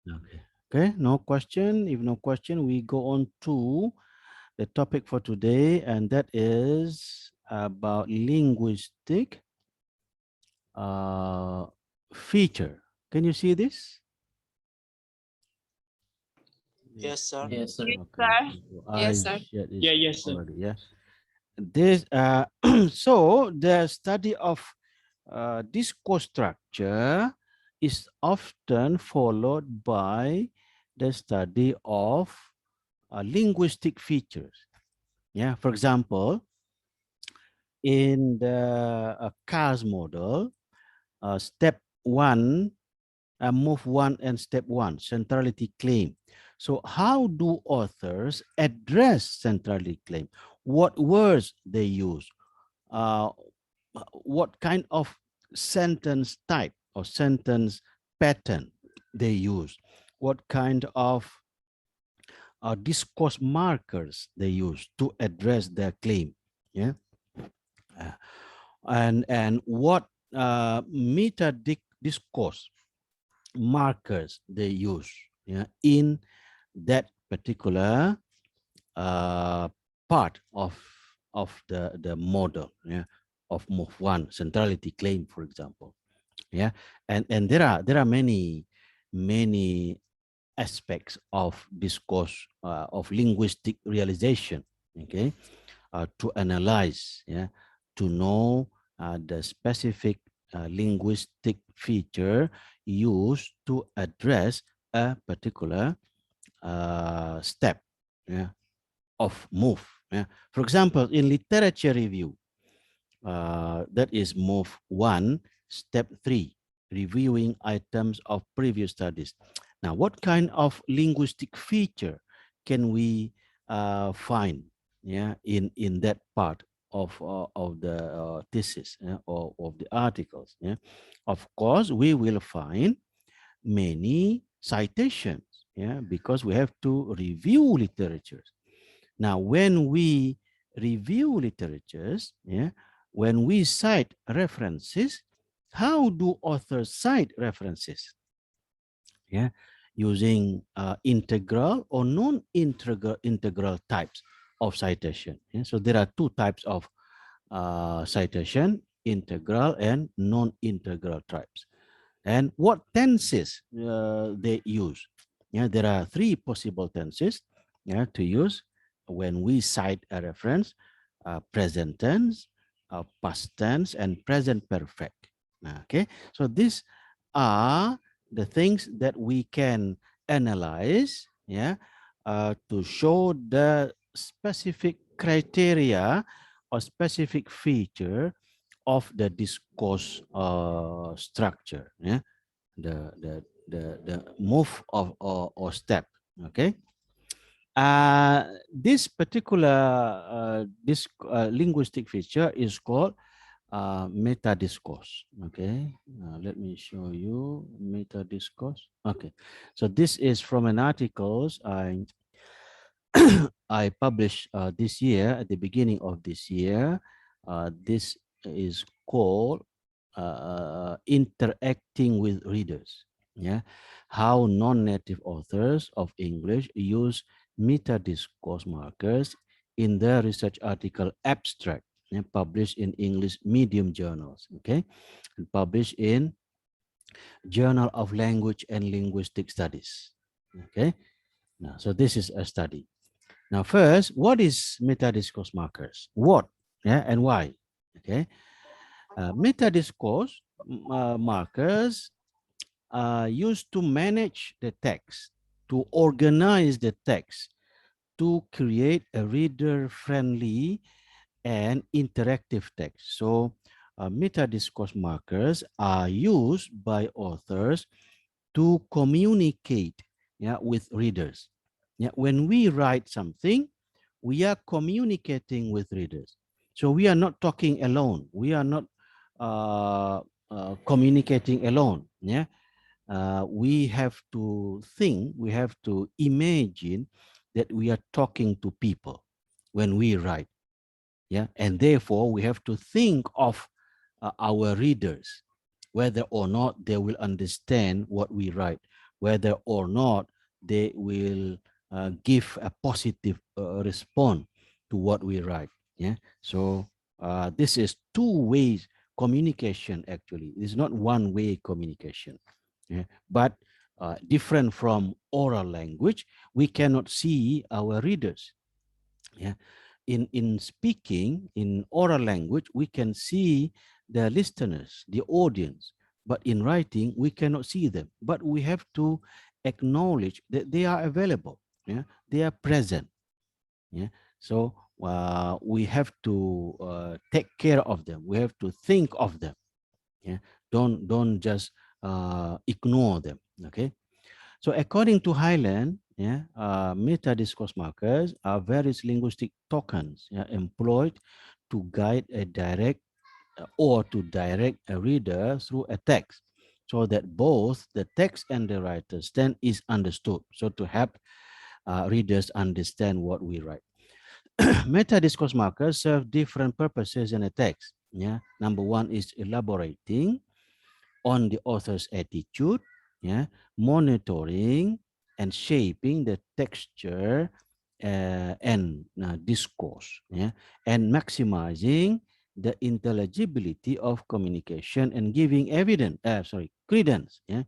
Okay. Okay, no question. If no question, we go on to the topic for today, and that is about linguistic uh, feature. Can you see this? Yes, sir. Yes, sir. Okay. So I Yes, sir. shared this Yeah, yes, sir. already. Yeah. This so the study of discourse structure is often followed by the study of linguistic features. Yeah, for example, in the CARS model, step one, move one and step one, centrality claim. So how do authors address centrality claim? What words they use? Uh, what kind of sentence type or sentence pattern they use? What kind of discourse markers they use to address their claim? Yeah. Uh, and what discourse markers they use, yeah, in that particular uh, part of the model, yeah, of move one centrality claim, for example. Yeah, and there are many aspects of discourse, of linguistic realization, okay, to analyze, yeah, to know the specific linguistic feature used to address a particular step, yeah, of move. Yeah. For example, in literature review, that is move one, step three, reviewing items of previous studies. Now, what kind of linguistic feature can we find, yeah, in that part of the thesis, yeah, or of the articles? Yeah, of course, we will find many citations, yeah, because we have to review literatures. Now, when we review literatures, yeah, when we cite references, how do authors cite references? Yeah, using integral or non-integral types of citation. Yeah? So there are two types of citation: integral and non-integral types. And what tenses they use? Yeah, there are three possible tenses, yeah, to use when we cite a reference: present tense, past tense, and present perfect. Okay, so these are the things that we can analyze, yeah, to show the specific criteria or specific feature of the discourse structure, yeah, the move of or step. Okay, this particular linguistic feature is called metadiscourse. Okay, let me show you metadiscourse. Okay, so this is from an articles I published this year, at the beginning of this year. This is called interacting with readers. Yeah, how non-native authors of English use meta discourse markers in their research article abstract, yeah, published in English medium journals. Okay, and published in Journal of Language and Linguistic Studies. Okay, now so this is a study. Now, first, what is meta-discourse markers? What, yeah, and why? Okay, meta-discourse markers are used to manage the text, to organize the text, to create a reader-friendly and interactive text. So, meta-discourse markers are used by authors to communicate, yeah, with readers. Yeah, when we write something, we are communicating with readers. So we are not talking alone. We are not communicating alone. Yeah, we have to think. We have to imagine that we are talking to people when we write. Yeah, and therefore we have to think of our readers, whether or not they will understand what we write, whether or not they will give a positive response to what we write. Yeah. So this is two ways communication. Actually, it's not one way communication. Yeah. But different from oral language, we cannot see our readers. Yeah. In speaking in oral language, we can see the listeners, the audience, but in writing we cannot see them, but we have to acknowledge that they are available. Yeah, they are present. Yeah, so we have to take care of them, we have to think of them. Yeah, don't just ignore them. Okay. So according to Highland, yeah, meta-discourse markers are various linguistic tokens, yeah, employed to guide a direct or to direct a reader through a text, so that both the text and the writer's stand is understood. So to help readers understand what we write. Meta-discourse markers serve different purposes in a text. Yeah, number one is elaborating on the author's attitude, yeah, monitoring and shaping the texture and discourse, yeah, and maximizing the intelligibility of communication and giving credence, yeah,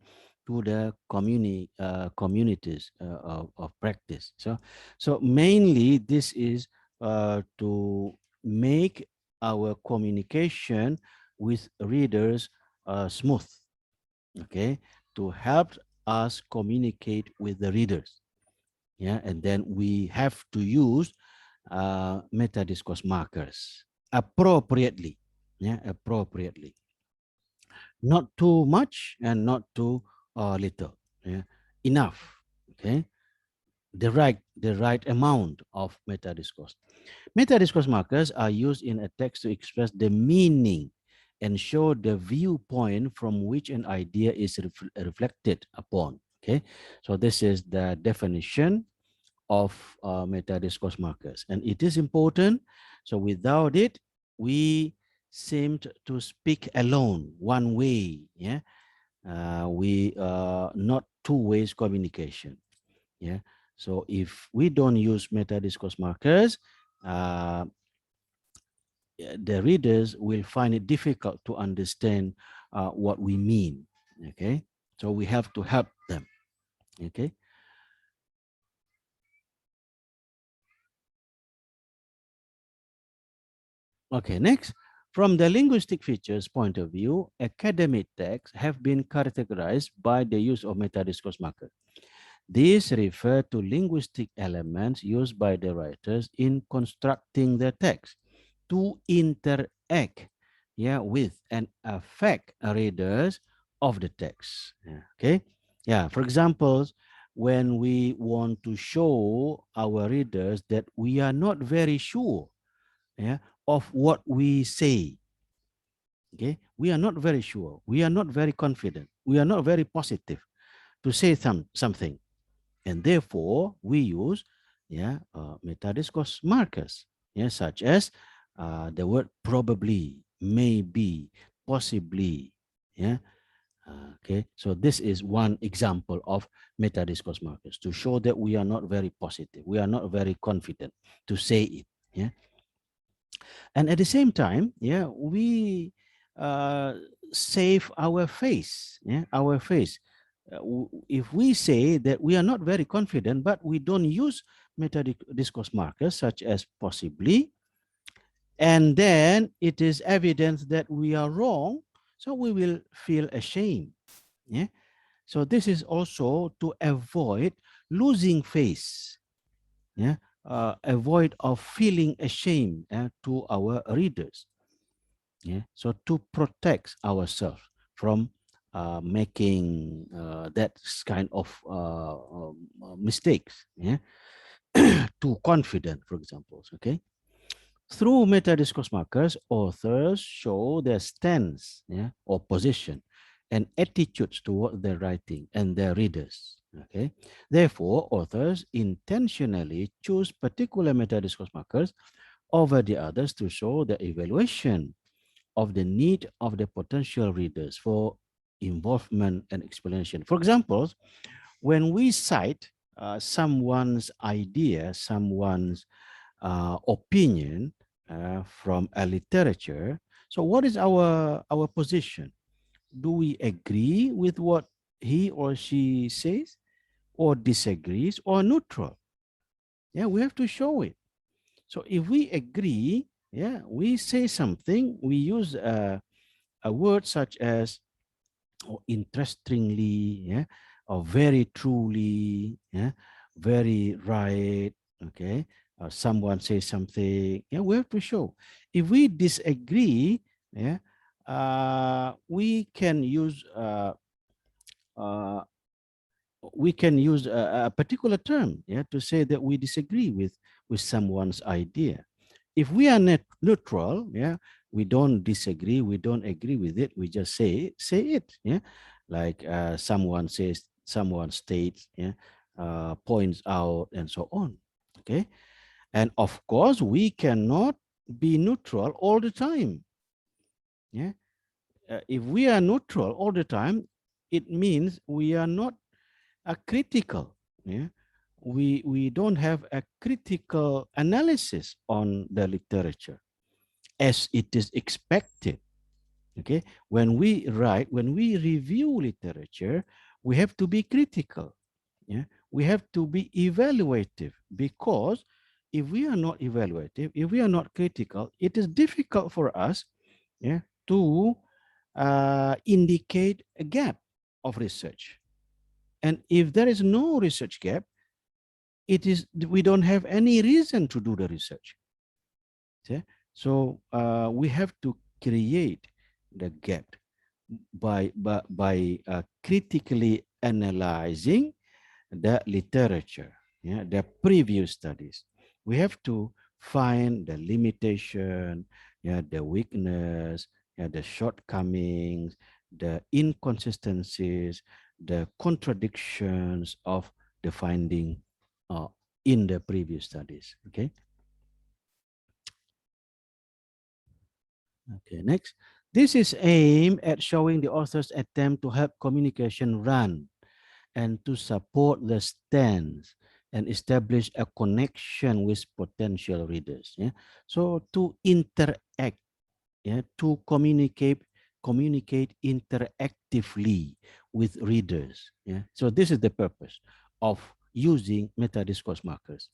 to the communities of practice. So mainly this is to make our communication with readers smooth, okay, to help us communicate with the readers. Yeah, and then we have to use meta discourse markers appropriately. Yeah, appropriately, not too much and not too little. Yeah, enough. Okay, the right amount of meta discourse. Meta-discourse markers are used in a text to express the meaning and show the viewpoint from which an idea is reflected upon. Okay, so this is the definition of meta-discourse markers, and it is important. So without it, we seemed to speak alone, one way. Yeah, we not two ways communication. Yeah, so if we don't use meta-discourse markers, uh, the readers will find it difficult to understand what we mean. Okay, so we have to help them. Okay. Okay, next, from the linguistic features point of view, academic texts have been categorized by the use of meta-discourse markers. These refer to linguistic elements used by the writers in constructing the text to interact, yeah, with and affect readers of the text. Yeah, okay. Yeah, for example, when we want to show our readers that we are not very sure, yeah, of what we say. Okay, we are not very sure, we are not very confident, we are not very positive to say something, and therefore we use, yeah, meta discourse markers, yeah, such as the word probably, maybe, possibly. Yeah. Okay, so this is one example of meta discourse markers to show that we are not very positive, we are not very confident to say it. Yeah. And at the same time, yeah, we uh, save our face. Yeah, our face. If we say that we are not very confident, but we don't use meta discourse markers such as possibly, and then it is evidence that we are wrong, so we will feel ashamed. Yeah. So this is also to avoid losing face. Yeah. Avoid of feeling ashamed to our readers. Yeah. So to protect ourselves from making that kind of mistakes. Yeah. Too confident, for example. Okay. Through meta discourse markers, authors show their stance, yeah, or position and attitudes toward their writing and their readers. Okay. Therefore, authors intentionally choose particular meta discourse markers over the others to show the evaluation of the need of the potential readers for involvement and explanation. For example, when we cite someone's idea, someone's opinion from a literature, so what is our position? Do we agree with what he or she says, or disagrees, or neutral? Yeah, we have to show it. So if we agree, yeah, we say something, we use a word such as interestingly, yeah, or very truly, yeah, very right, okay. Someone says something, yeah, we have to show. If we disagree, yeah, we can use uh, a particular term, yeah, to say that we disagree with someone's idea. If we are neutral, yeah, we don't disagree, we don't agree with it, we just say it, yeah. Like someone states, yeah, points out, and so on. Okay, and of course we cannot be neutral all the time. Yeah, if we are neutral all the time, it means we are not a critical, yeah, we don't have a critical analysis on the literature as it is expected. Okay, when we write, when we review literature, we have to be critical, yeah, we have to be evaluative, because if we are not evaluative, if we are not critical, it is difficult for us, yeah, to indicate a gap of research. And if there is no research gap, it is, we don't have any reason to do the research. Okay? So we have to create the gap by critically analyzing the literature, yeah, the previous studies. We have to find the limitation, yeah, the weakness, yeah, the shortcomings, the inconsistencies, the contradictions of the finding uh, in the previous studies. Okay. Okay. Next, this is aimed at showing the author's attempt to help communication run and to support the stance and establish a connection with potential readers. Yeah. So to interact, yeah, to communicate interactively with readers. Yeah. So this is the purpose of using meta-discourse markers.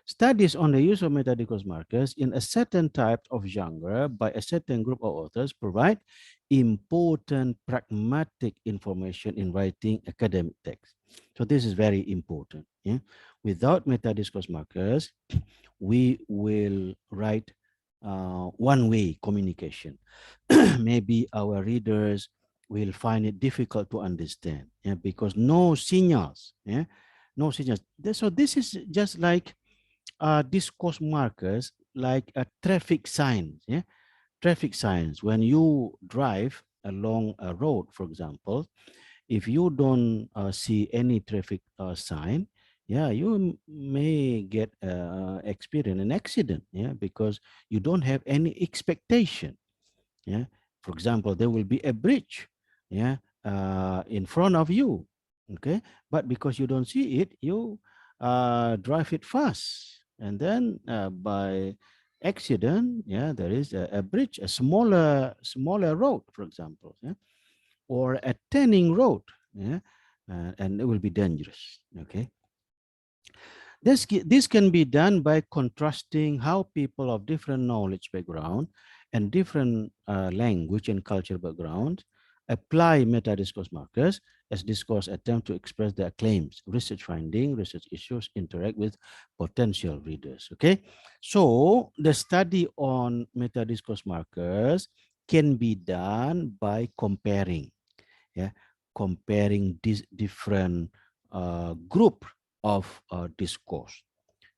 Studies on the use of metadiscourse markers in a certain type of genre by a certain group of authors provide important pragmatic information in writing academic text. So this is very important. Yeah? Without metadiscourse markers, we will write one-way communication. Maybe our readers will find it difficult to understand, yeah, because no signals, yeah, no signals. So this is just like discourse markers, like a traffic signs, yeah, traffic signs. When you drive along a road, for example, if you don't see any traffic sign, yeah, you may get experience an accident, yeah, because you don't have any expectation, yeah. For example, there will be a bridge, yeah, in front of you, okay, but because you don't see it, you drive it fast, and then by accident, yeah, there is a bridge, a smaller road, for example, yeah, or a turning road, yeah, and it will be dangerous, okay. This can be done by contrasting how people of different knowledge background and different language and culture background apply meta-discourse markers as discourse attempt to express their claims, research finding, research issues, interact with potential readers. Okay, so the study on meta-discourse markers can be done by comparing, yeah, comparing these different group of discourse.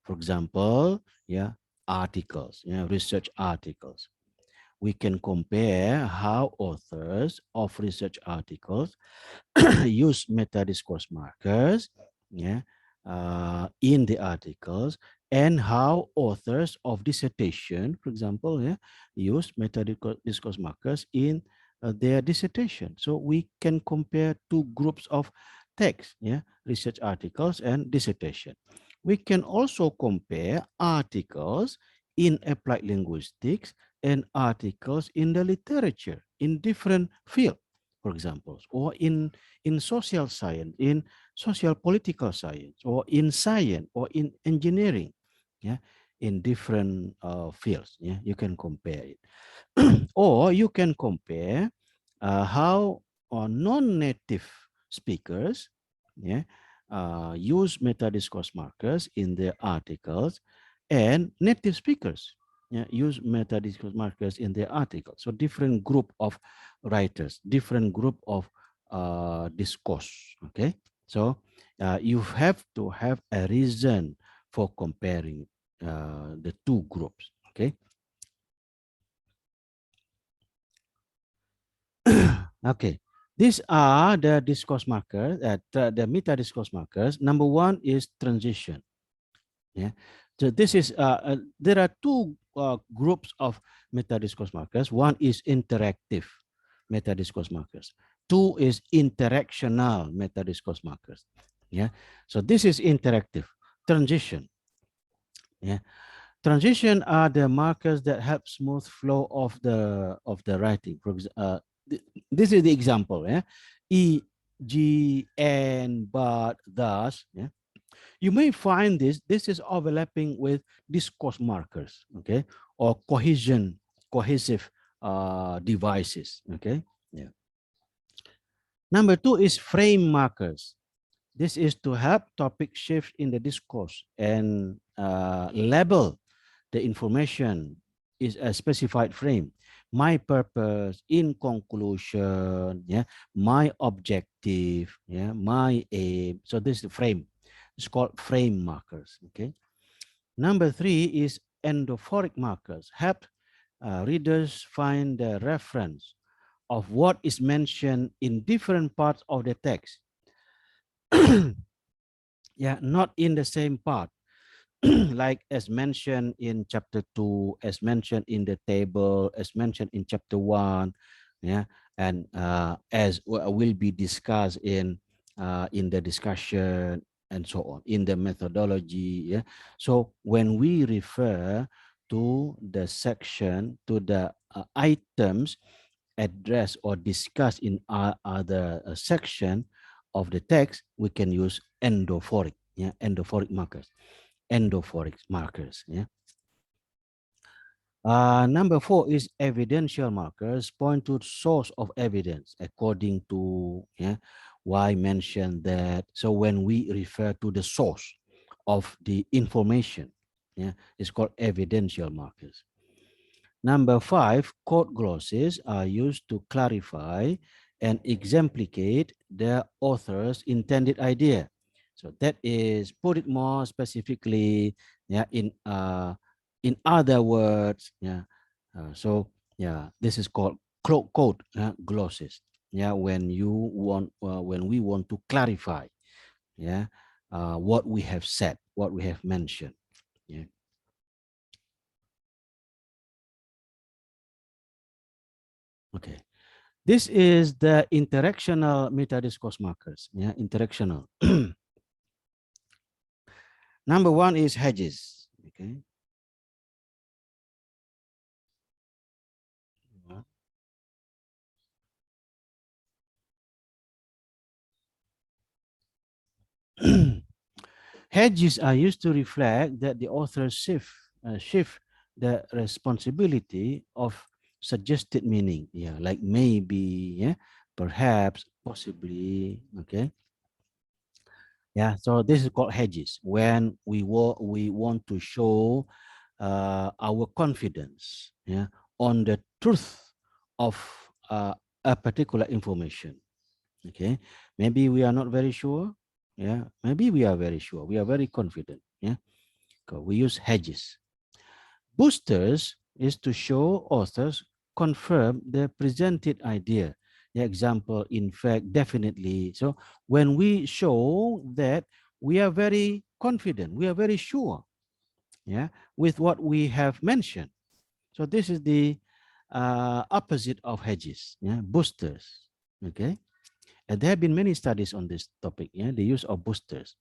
For example, yeah, articles, yeah, research articles. We can compare how authors of research articles use meta-discourse markers, yeah, in the articles, and how authors of dissertation, for example, yeah, use meta-discourse markers in their dissertation. So we can compare two groups of text, yeah, research articles and dissertation. We can also compare articles in applied linguistics and articles in the literature in different fields, for example, or in social science, in social political science, or in science, or in engineering, yeah, in different fields. Yeah, you can compare it. Or you can compare how non-native speakers, yeah, use meta-discourse markers in their articles, and native speakers, yeah, use meta-discourse markers in their articles. So different group of writers, different group of discourse. Okay, so you have to have a reason for comparing the two groups. Okay. Okay, these are the discourse markers, the meta discourse markers. Number one is transition. Yeah, so this is there are two groups of meta discourse markers. One is interactive meta discourse markers. Two is interactional meta discourse markers. Yeah, so this is interactive transition. Yeah, transition are the markers that help smooth flow of the writing. For example, this is the example. Yeah, e, g, and, but, thus. Yeah, you may find this is overlapping with discourse markers. Okay, or cohesive devices. Okay. Yeah. Number two is frame markers. This is to help topic shift in the discourse and label the information is a specified frame. My purpose, in conclusion, yeah, my objective, yeah, my aim. So this is the frame. It's called frame markers. Okay. Number three is endophoric markers. Help readers find the reference of what is mentioned in different parts of the text. Yeah, not in the same part. Like as mentioned in chapter 2, as mentioned in the table, as mentioned in chapter 1, yeah, and as will be discussed in the discussion and so on, in the methodology. Yeah, so when we refer to the section, to the items addressed or discussed in other section of the text, we can use endophoric, yeah, endophoric markers, endophoric markers. Yeah. Number four is evidential markers, point to source of evidence according to, yeah, why mention that. So when we refer to the source of the information, yeah, it's called evidential markers. Number five, code glosses are used to clarify and exemplicate the author's intended idea. So that is, put it more specifically, yeah, in other words, yeah. So yeah, this is called code glosses. Yeah, when we want to clarify, yeah, what we have said, what we have mentioned. Yeah. Okay. This is the interactional meta-discourse markers. Yeah, interactional. Number one is hedges. Okay. Hedges are used to reflect that the author shift the responsibility of suggested meaning. Yeah, like maybe, yeah, perhaps, possibly. Okay. Yeah, so this is called hedges when we want to show our confidence, yeah, on the truth of a particular information. Okay, maybe we are not very sure. Yeah, maybe we are very sure. We are very confident. Yeah, so we use hedges. Boosters is to show authors confirm the presented idea. The example, in fact, definitely. So when we show that we are very confident, we are very sure, yeah, with what we have mentioned. So this is the opposite of hedges, yeah, boosters. Okay. And there have been many studies on this topic, yeah, the use of boosters.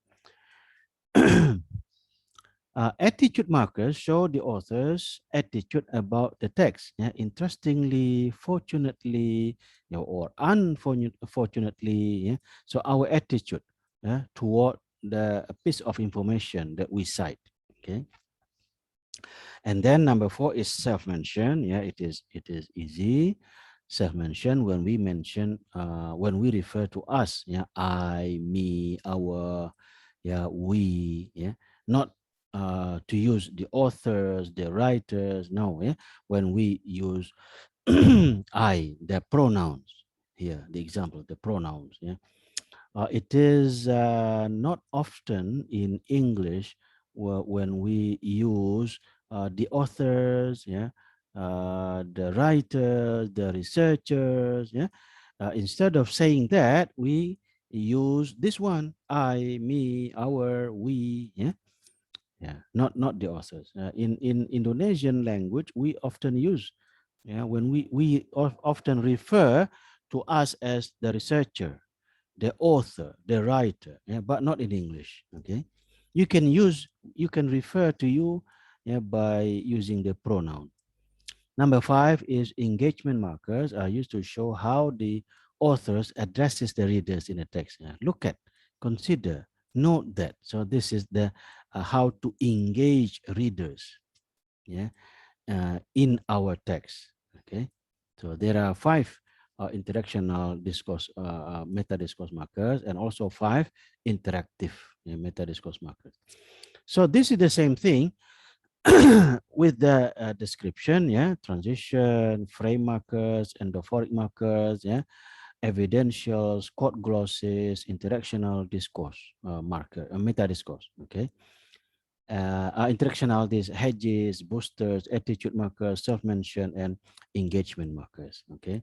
Attitude markers show the author's attitude about the text. Yeah, interestingly, fortunately, or unfortunately, yeah, so our attitude, yeah, toward the piece of information that we cite. Okay, and then number four is self-mention. Yeah, it is easy. Self-mention when we mention when we refer to us. Yeah, I, me, our, yeah, we. Yeah, not to use the authors, the writers. No, yeah, when we use I, the pronouns here, the example, the pronouns. Yeah, it is not often in English when we use the authors, yeah, the writers, the researchers, yeah. Instead of saying that, we use this one: I, me, our, we, yeah, yeah. Not the authors. In Indonesian language, we often use, yeah, when we often refer to us as the researcher, the author, the writer, yeah, but not in English. Okay, you can refer to you, yeah, by using the pronoun. Number five is engagement markers are used to show how the authors addresses the readers in a text. Yeah. Look at, consider, note that. So this is the how to engage readers, yeah, in our text. Okay, so there are five interactional discourse meta discourse markers, and also five interactive, yeah, meta discourse markers. So this is the same thing with the description, yeah, transition, frame markers, endophoric markers, yeah, evidentials, quote glosses, interactional discourse marker, meta discourse. Okay, interactional these hedges, boosters, attitude markers, self-mention, and engagement markers. Okay,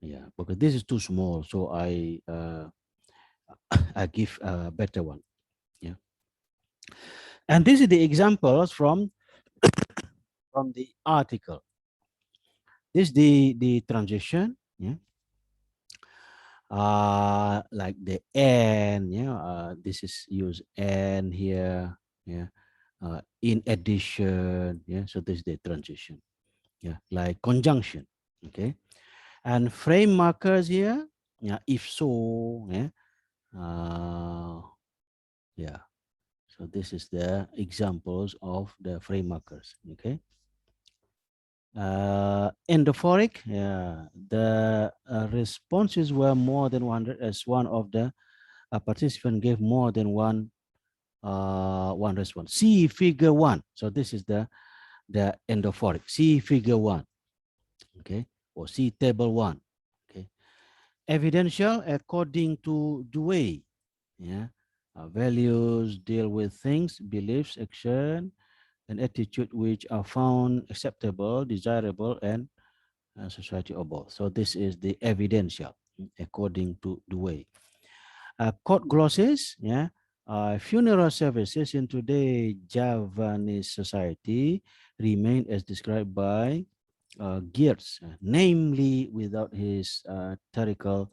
yeah, because this is too small, so I give a better one. Yeah, and this is the examples from the article. This is the transition. Yeah, like the and, yeah, this is use and here. Yeah, in addition. Yeah, so this is the transition. Yeah, like conjunction. Okay, and frame markers here. Yeah, if so. Yeah, uh, yeah. So this is the examples of the frame markers. Okay. Endophoric, yeah, the responses were more than 100 as one of the participant gave more than one response. See figure one. So this is the endophoric. See figure one. Okay, or see table one. Okay, evidential according to Dewey. Yeah, values deal with things, beliefs, action, and attitude which are found acceptable, desirable, and society or both. So this is the evidential according to Dewey. Court glosses, yeah. Funeral services in today Javanese society remain as described by Geertz, namely without his theatrical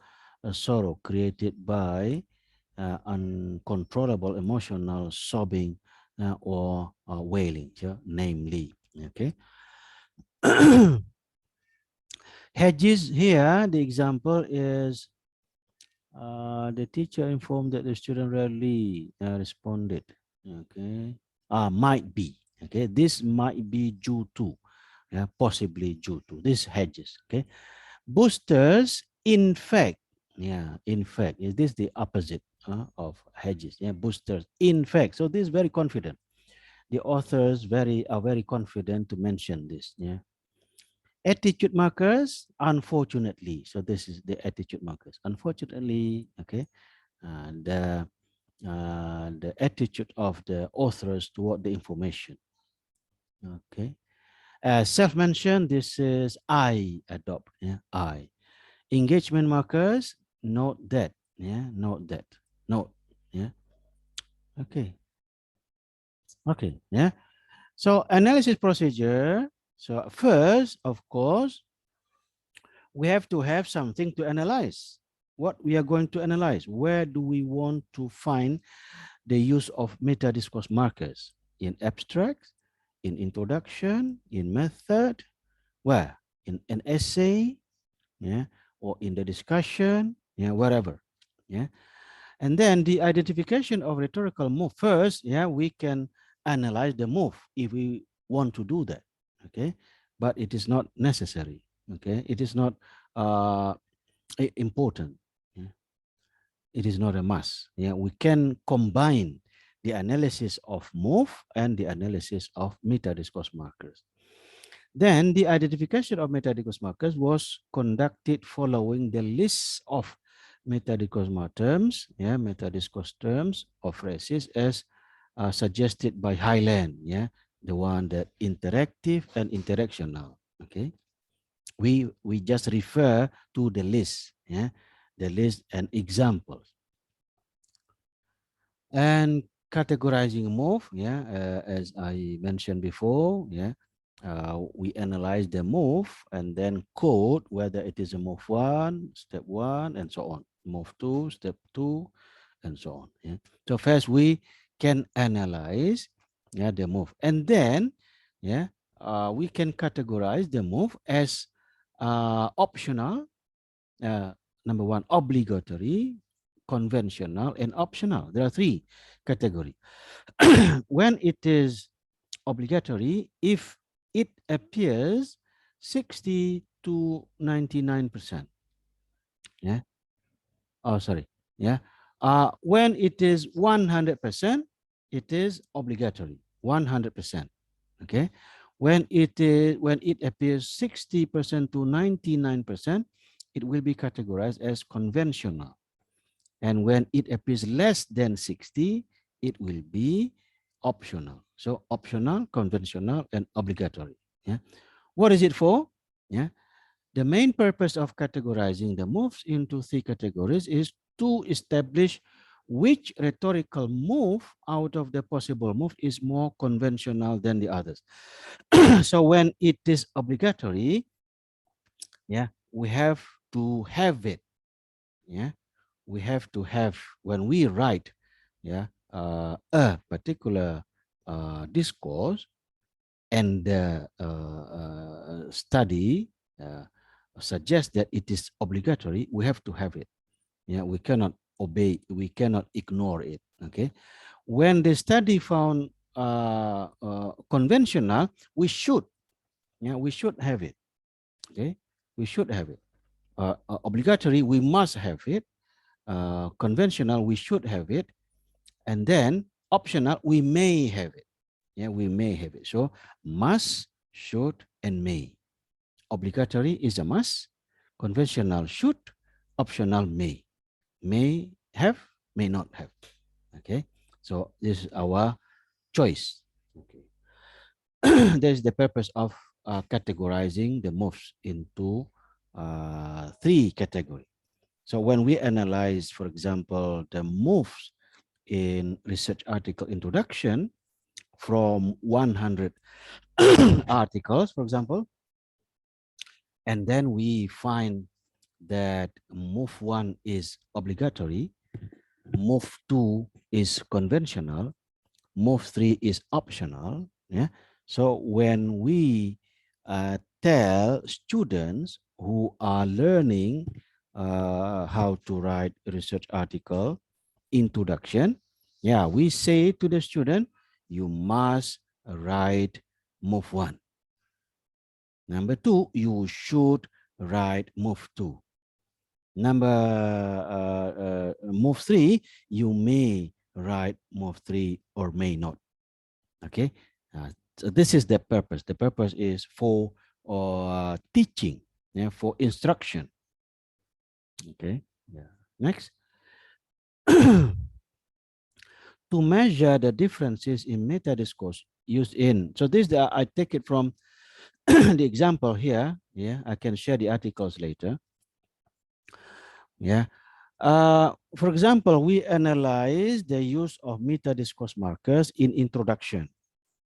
sorrow created by uncontrollable emotional sobbing or wailing, yeah, namely. Okay. Hedges here, the example is the teacher informed that the student rarely responded. Okay. Might be. Okay. This might be due to, possibly due to. This hedges. Okay. Boosters, in fact, yeah, in fact, is this the opposite of hedges? Yeah, boosters, in fact. So this is very confident. The authors are very confident to mention this. Yeah. Attitude markers, unfortunately. So this is the attitude markers. Unfortunately, okay, the attitude of the authors toward the information. Okay. Self-mention, this is I adopt. Yeah, I. Engagement markers, note that. Yeah, note that. Note. Yeah. Okay. Okay. Yeah. So analysis procedure. So first, of course, we have to have something to analyze. what we are going to analyze. Where do we want to find the use of meta discourse markers? In abstract, in introduction, in method, where? In an essay, yeah, or in the discussion, yeah, wherever, yeah. And then the identification of rhetorical move. First, yeah, we can analyze the move if we want to do that, okay? But it is not necessary, okay? It is not uh, important. Yeah? It is not a must. Yeah, we can combine the analysis of move and the analysis of meta discourse markers. Then the identification of metadiscourse markers was conducted following the list of metadiscourse terms, yeah, metadiscourse terms or phrases as suggested by Highland, yeah, the one that interactive and interactional. Okay, we just refer to the list, yeah, the list and examples. And categorizing move, yeah, as I mentioned before, yeah, we analyze the move and then code whether it is a move one, and so on. Move two, step two, and so on. Yeah. So first we can analyze, yeah, the move, and then, yeah, we can categorize the move as optional. Uh, Number one, obligatory, conventional, and optional. There are three categories. When it is obligatory, if it appears 60 to 99%. Yeah. Oh, sorry. Yeah. When it is 100%, it is obligatory. 100%. Okay. When it appears 60% to 99%, it will be categorized as conventional. And when it appears less than 60, it will be optional. So optional, conventional, and obligatory. Yeah. What is it for? Yeah. The main purpose of categorizing the moves into three categories is to establish which rhetorical move out of the possible move is more conventional than the others. So when it is obligatory, yeah, we have to have it. Yeah, we have to have, when we write, yeah, a particular discourse, and the study suggests that it is obligatory, we have to have it. Yeah, we cannot obey, we cannot ignore it. Okay, when the study found conventional, we should, yeah, we should have it. Okay, we should have it. Obligatory, we must have it. Conventional, we should have it. And then optional, we may have it. Yeah, we may have it. So must, should, and may. Obligatory is a must. Conventional should. Optional may. May have, may not have. Okay. So this is our choice. Okay. That is the purpose of categorizing the moves into three categories. So when we analyze, for example, the moves in research article introduction from 100 articles, for example, and then we find that move one is obligatory, move two is conventional, move three is optional. Yeah. So when we tell students who are learning how to write a research article introduction, yeah, we say to the student, you must write move one. Number two, you should write move two. Number move three, you may write move three or may not. Okay, so this is the purpose. The purpose is for teaching, yeah, for instruction. Okay, yeah. Next, to measure the differences in meta discourse used in. So this I take it from the example here. Yeah, I can share the articles later. Yeah. For example, we analyze the use of meta discourse markers in introduction.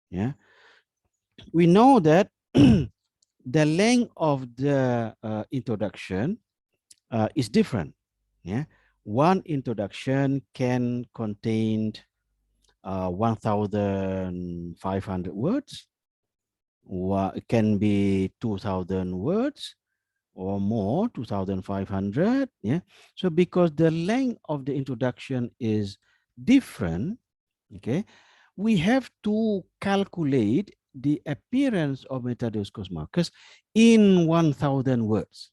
Yeah, we know that the length of the introduction is different. Yeah, one introduction can contain 1,500 words. It can be 2,000 words or more, 2,500. Yeah. So because the length of the introduction is different, okay, we have to calculate the appearance of metadiscourse markers in 1,000 words.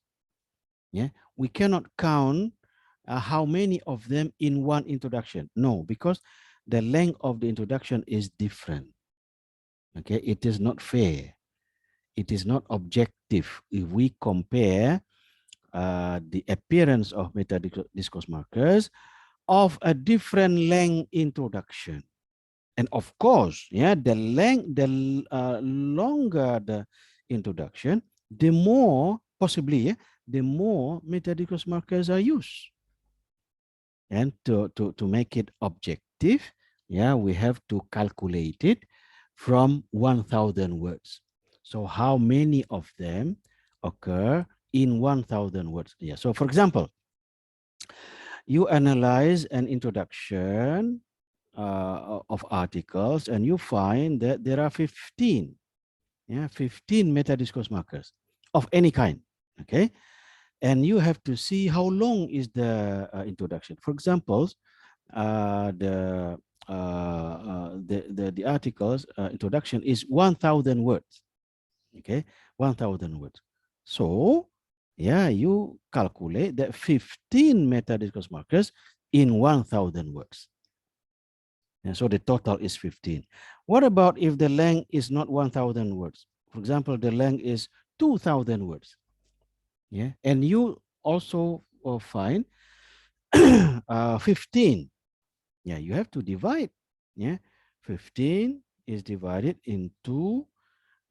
Yeah, we cannot count how many of them in one introduction. No, because the length of the introduction is different. Okay, it is not fair. It is not objective if we compare the appearance of metadiscourse markers of a different length introduction. And of course, yeah, the longer the introduction, the more possibly, yeah, the more metadiscourse markers are used. And to make it objective, yeah, we have to calculate it from 1,000 words. So how many of them occur in 1,000 words? Yeah. So for example, you analyze an introduction of articles and you find that there are 15, yeah, 15 metadiscourse markers of any kind, okay? And you have to see how long is the introduction. For example, the article's introduction is 1,000 words, okay? 1,000 words. So, yeah, you calculate that 15 metadiscourse markers in 1,000 words. And so the total is 15. What about if the length is not 1,000 words? For example, the length is 2,000 words. Yeah, and you also find 15. Yeah, you have to divide. Yeah, 15 is divided into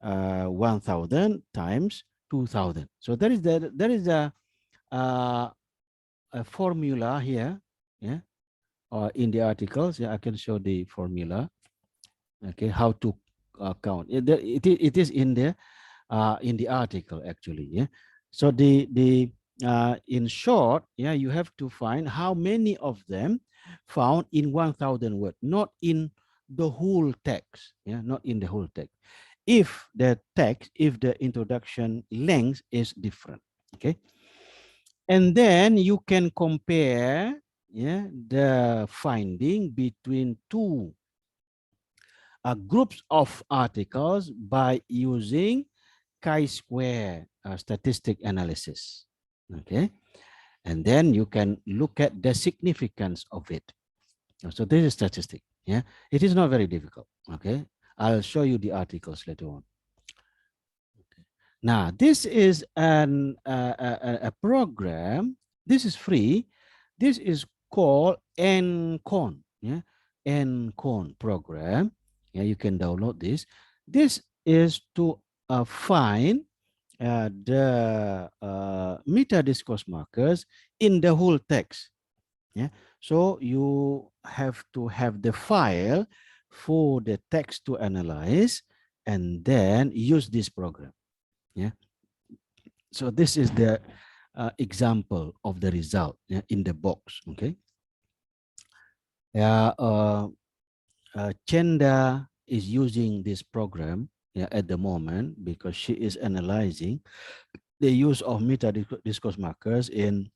1,000 times 2,000. So there is uh, a formula here. Yeah, in the articles. Yeah, I can show the formula. Okay, how to count it is in the article actually. Yeah, so the in short, yeah, you have to find how many of them found in 1,000 words, not in the whole text. Yeah, not in the whole text. If the text, if the introduction length is different, okay, and then you can compare, yeah, the finding between two groups of articles by using chi-square statistic analysis. Okay, and then you can look at the significance of it. So this is statistic. Yeah, it is not very difficult. Okay, I'll show you the articles later on. Now this is a program. This is free. This is called NCON. Yeah, NCON program. Yeah, you can download this. This is to find the metadiscourse markers in the whole text. Yeah, so you have to have the file for the text to analyze and then use this program. Yeah, so this is the example of the result, yeah, in the box. Okay, yeah, Chenda is using this program, yeah, at the moment because she is analyzing the use of meta discourse markers in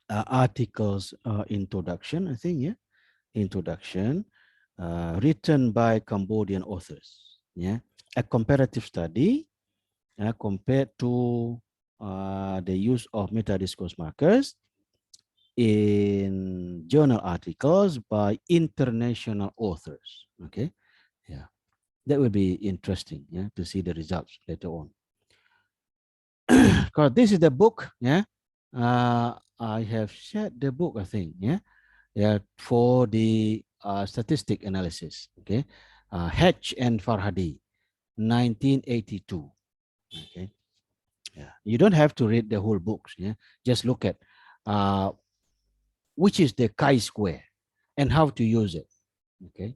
articles introduction, I think, yeah, introduction, written by Cambodian authors, yeah, a comparative study compared to the use of meta discourse markers in journal articles by international authors. Okay, yeah, that will be interesting, yeah, to see the results later on. Because this is the book, yeah. I have shared the book, I think, yeah, yeah, for the statistic analysis. Okay, Hatch and Farhadi, 1982. Okay, yeah, you don't have to read the whole books. Yeah, just look at uh, which is the chi-square and how to use it. Okay,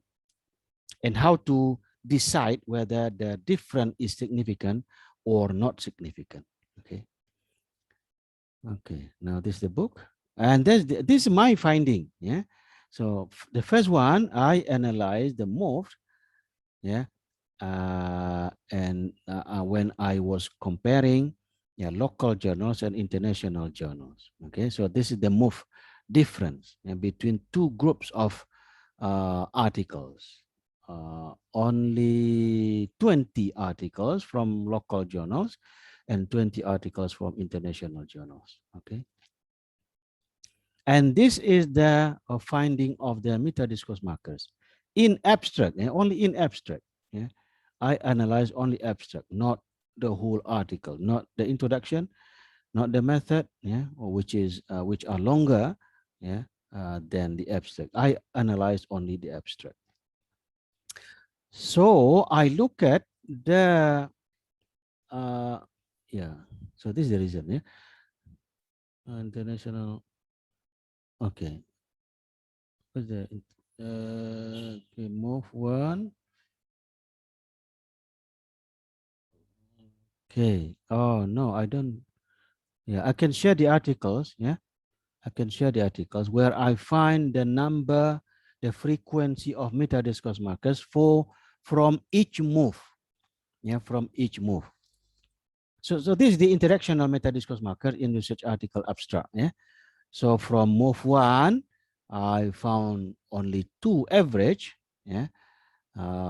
and how to decide whether the difference is significant or not significant. Okay. Okay, now this is the book. And this is my finding. Yeah. So the first one, I analyzed the most. Yeah. And when I was comparing, yeah, local journals and international journals. Okay. So this is the move difference, between two groups of articles. Only 20 articles from local journals and 20 articles from international journals. Okay. And this is the finding of the metadiscourse markers in abstract, only in abstract. Yeah. I analyze only abstract, not the whole article, not the introduction, not the method, yeah, or which are longer, yeah, than the abstract. I analyze only the abstract. So I look at the yeah. So this is the reason, yeah. International. Okay. What's the okay, move one. Okay. Oh no, I don't. Yeah, I can share the articles. Yeah, I can share the articles where I find the number, the frequency of meta discourse markers for from each move. Yeah, from each move. So this is the interactional meta discourse marker in research article abstract. Yeah. So from move one, I found only 2 average. Yeah.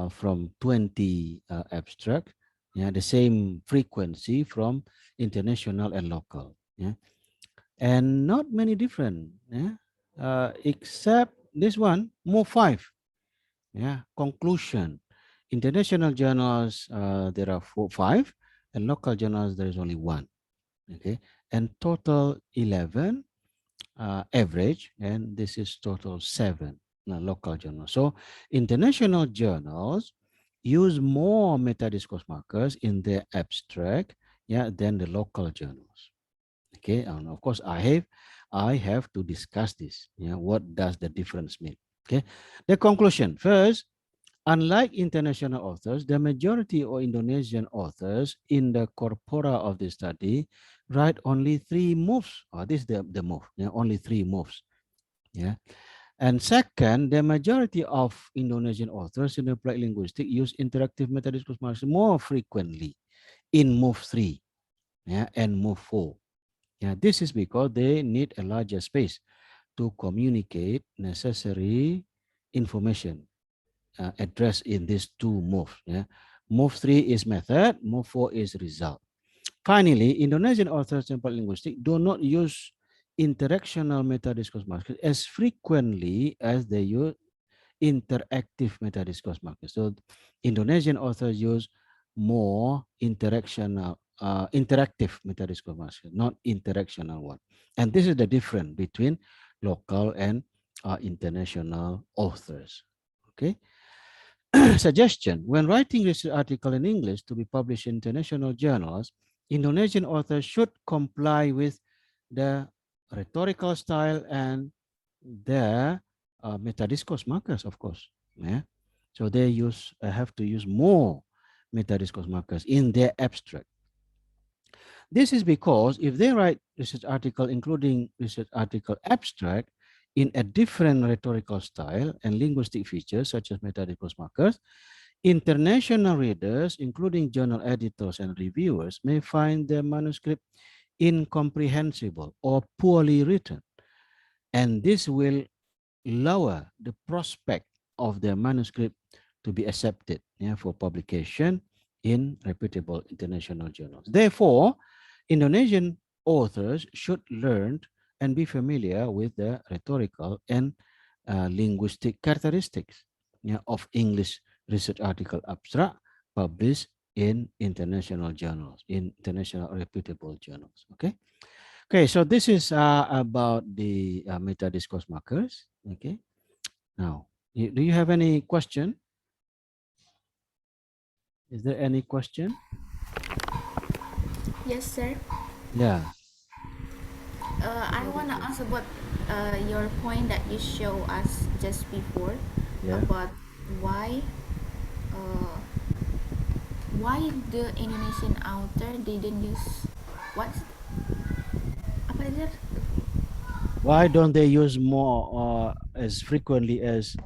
From 20 abstract. Yeah, the same frequency from international and local. Yeah, and not many different. Yeah, except this one, more 5. Yeah, conclusion. International journals, there are 5, and local journals, there is only 1. Okay, and total 11 average, and this is total 7 local journals. So international journals use more meta-discourse markers in their abstract, yeah, than the local journals. Okay, and of course I have to discuss this. Yeah, what does the difference mean? Okay, the conclusion first. Unlike international authors, the majority of Indonesian authors in the corpora of the study write only 3 moves. This is the move. Yeah, only 3 moves. Yeah. And second, the majority of Indonesian authors in applied linguistics use interactive metadiscourse markers more frequently in move 3, yeah, and move 4. Yeah, this is because they need a larger space to communicate necessary information addressed in these 2 moves. Yeah. Move 3 is method, move 4 is result. Finally, Indonesian authors in linguistics do not use interactional meta-discourse markers as frequently as they use interactive meta-discourse markers. So Indonesian authors use more interactive meta-discourse markers, not interactional one. And this is the difference between local and international authors. Okay. Suggestion: when writing research article in English to be published in international journals, Indonesian authors should comply with the rhetorical style and the meta-discourse markers, of course. Yeah. So they have to use more meta-discourse markers in their abstract. This is because if they write research article, including research article abstract, in a different rhetorical style and linguistic features such as meta-discourse markers, international readers, including journal editors and reviewers, may find the manuscript incomprehensible or poorly written, and this will lower the prospect of the manuscript to be accepted, yeah, for publication in reputable international journals. Therefore, Indonesian authors should learn and be familiar with the rhetorical and linguistic characteristics, yeah, of English research article abstract published in international journals, in international reputable journals. Okay. Okay, so this is about the meta discourse markers. Okay. Now, do you have any question? Is there any question? Yes, sir. Yeah. I What want is to it? ask about your point that you show us just before Yeah. about why uh, why the Indonesian author didn't use what apa dia Why don't they use more as frequently as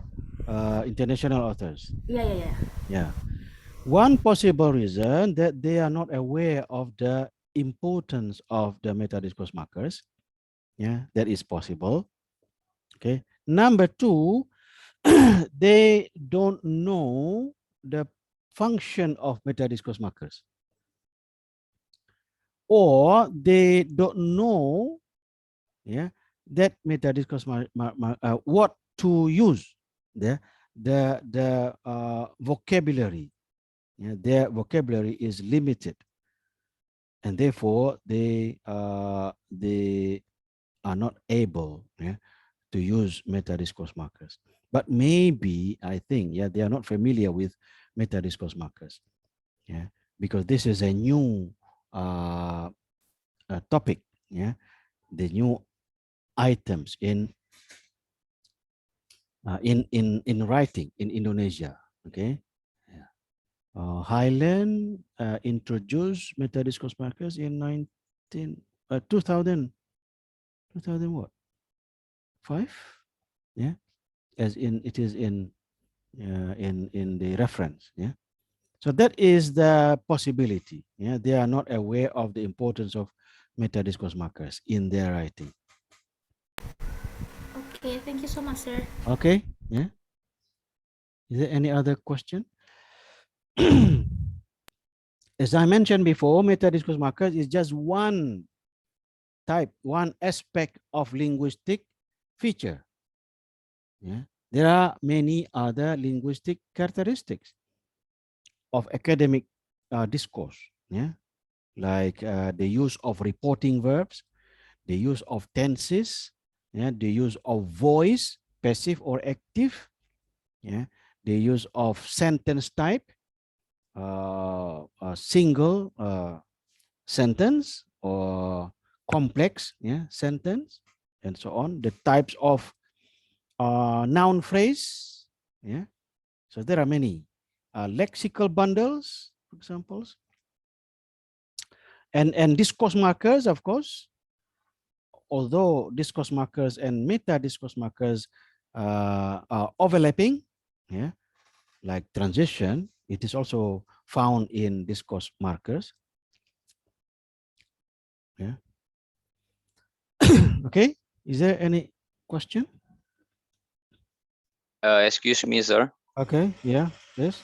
international authors? Yeah, yeah, yeah. Yeah. One possible reason that they are not aware of the importance of the meta-discourse markers. Yeah, that is possible. Okay. Number two, they don't know the function of meta-discourse markers, or they don't know, yeah, that meta-discourse what to use, the vocabulary. Yeah, their vocabulary is limited, and therefore they are not able, yeah, to use meta discourse markers. But maybe I think, yeah, they are not familiar with meta discourse markers, yeah, because this is a new uh, topic, yeah, the new items in writing in Indonesia. Okay, yeah. Highland introduced meta discourse markers in 2000 what, 5, yeah, as in it is in the reference, yeah. So that is the possibility, yeah. They are not aware of the importance of meta discourse markers in their writing. Okay, thank you so much, sir. Okay, yeah. Is there any other question? As I mentioned before, meta discourse markers is just one type, one aspect of linguistic feature, yeah. There are many other linguistic characteristics of academic discourse, yeah, like the use of reporting verbs, the use of tenses, yeah, the use of voice, passive or active, yeah, the use of sentence type, a single sentence or complex, yeah, sentence, and so on. The types of noun phrase, yeah. So there are many lexical bundles, for examples, and discourse markers, of course. Although discourse markers and meta discourse markers are overlapping, yeah, like transition, it is also found in discourse markers. Yeah. Okay. Is there any question? Excuse me, sir. Okay. Yeah. Yes.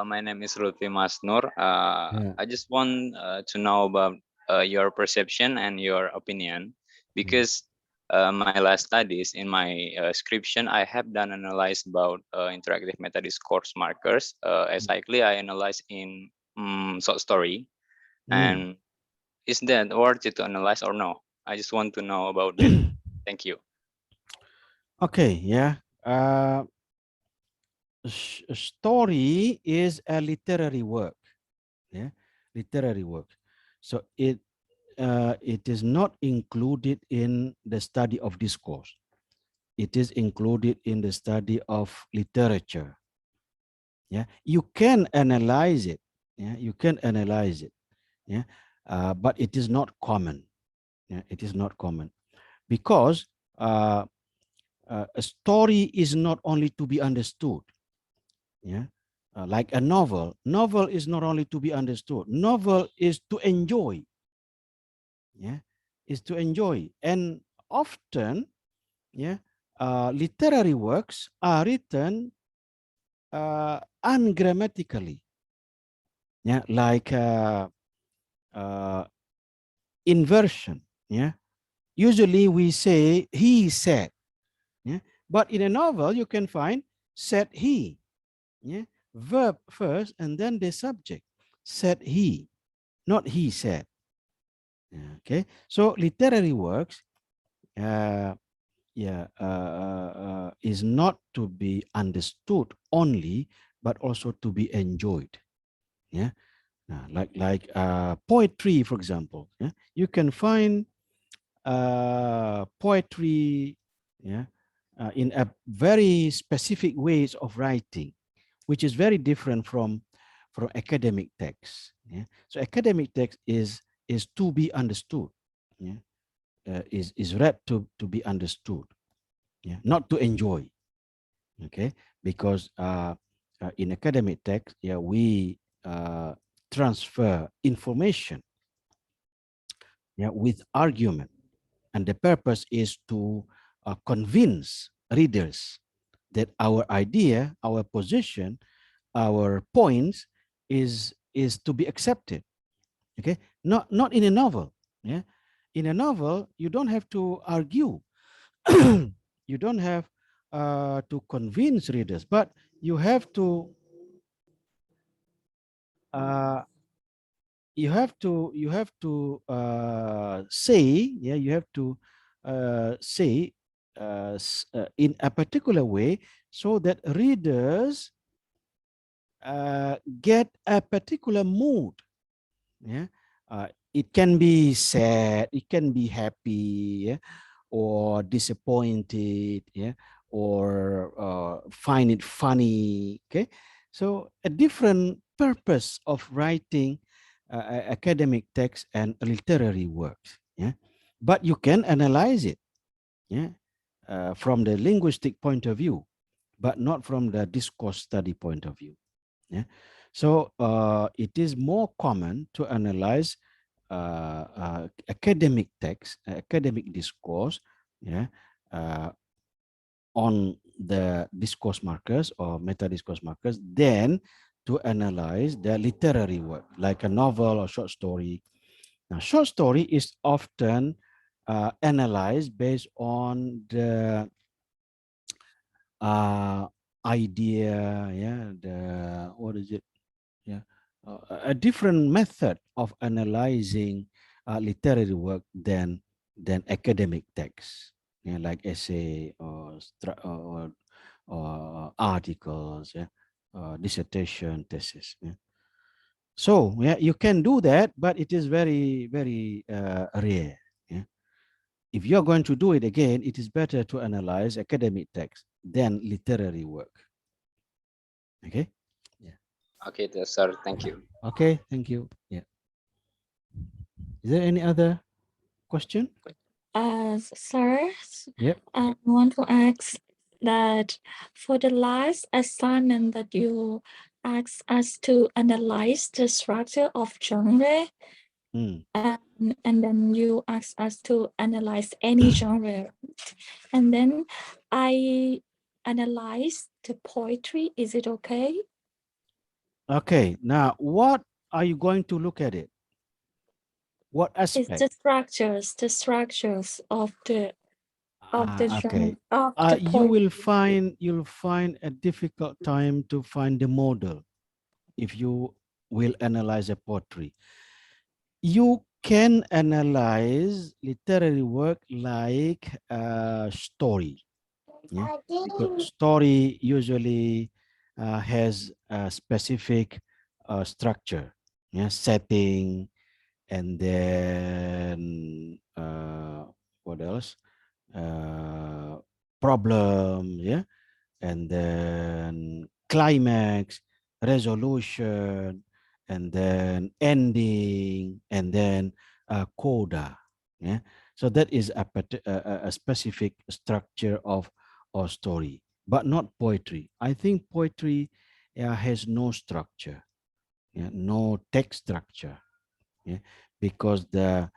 My name is Lutfi Masnur. Yeah. I just want to know about your perception and your opinion, Mm. because my last studies in my description, I have done analyze about interactive meta discourse markers. Mm. Exactly, I analyze in short story. Mm. And is that worth it to analyze or no? I just want to know about that. Thank you. Okay. Yeah. Story is a literary work. Yeah. Literary work. So it is not included in the study of discourse. It is included in the study of literature. Yeah, you can analyze it. Yeah, you can analyze it. Yeah, but it is not common. Yeah, it is not common because uh, a story is not only to be understood. Yeah, like a novel. Novel is not only to be understood. Novel is to enjoy. Yeah, is to enjoy, and often, yeah, literary works are written ungrammatically. Yeah, like uh, inversion. Yeah, usually we say he said. Yeah, but in a novel you can find said he. Yeah, verb first and then the subject. Said he, not he said. Yeah, okay, so literary works, uh, is not to be understood only, but also to be enjoyed. Yeah, like poetry, for example. Yeah, you can find poetry, yeah, in a very specific ways of writing, which is very different from academic text. Yeah, so academic text is to be understood. Yeah, is read to be understood, yeah, not to enjoy. Okay, because in academic text, yeah, we transfer information, yeah, with argument, and the purpose is to convince readers that our idea, our position, our points is to be accepted. Okay, not in a novel. Yeah, in a novel you don't have to argue. You don't have to convince readers, but you have to uh, say, yeah, you have to say in a particular way so that readers get a particular mood. Yeah, it can be sad, it can be happy, yeah, or disappointed, yeah, or find it funny. Okay, so a different purpose of writing academic text and literary works. Yeah, but you can analyze it, yeah, from the linguistic point of view, but not from the discourse study point of view. Yeah, so it is more common to analyze academic text, academic discourse, yeah, uh, on the discourse markers or meta discourse markers, then to analyze the literary work like a novel or short story. Now, short story is often analyzed based on the uh, idea, yeah, the what is it? Yeah, a different method of analyzing literary work than academic text, yeah, like essay or or articles, yeah, dissertation, thesis. Yeah. So yeah, you can do that, but it is very rare. Yeah. If you're going to do it again, it is better to analyze academic text than literary work. Okay. Yeah. Okay, sir. Thank you. Okay. Thank you. Yeah. Is there any other question? Sir, Yep. I want to ask that for the last assignment that you asked us to analyze the structure of genre, Mm. and then you asked us to analyze any genre, and then I analyzed the poetry. Is it okay? Okay. Now, what are you going to look at it? What It's aspect? the structures of the genre Okay. of the poetry. You'll find a difficult time to find the model if you will analyze a poetry. You can analyze literary work like a story. Yeah, because story usually has a specific structure, yeah, setting, and then what else? Uh, Problem, yeah, and then climax, resolution, and then ending, and then coda. Yeah, so that is a specific structure of or story, but not poetry. I think poetry has no structure, yeah, no text structure, yeah, because the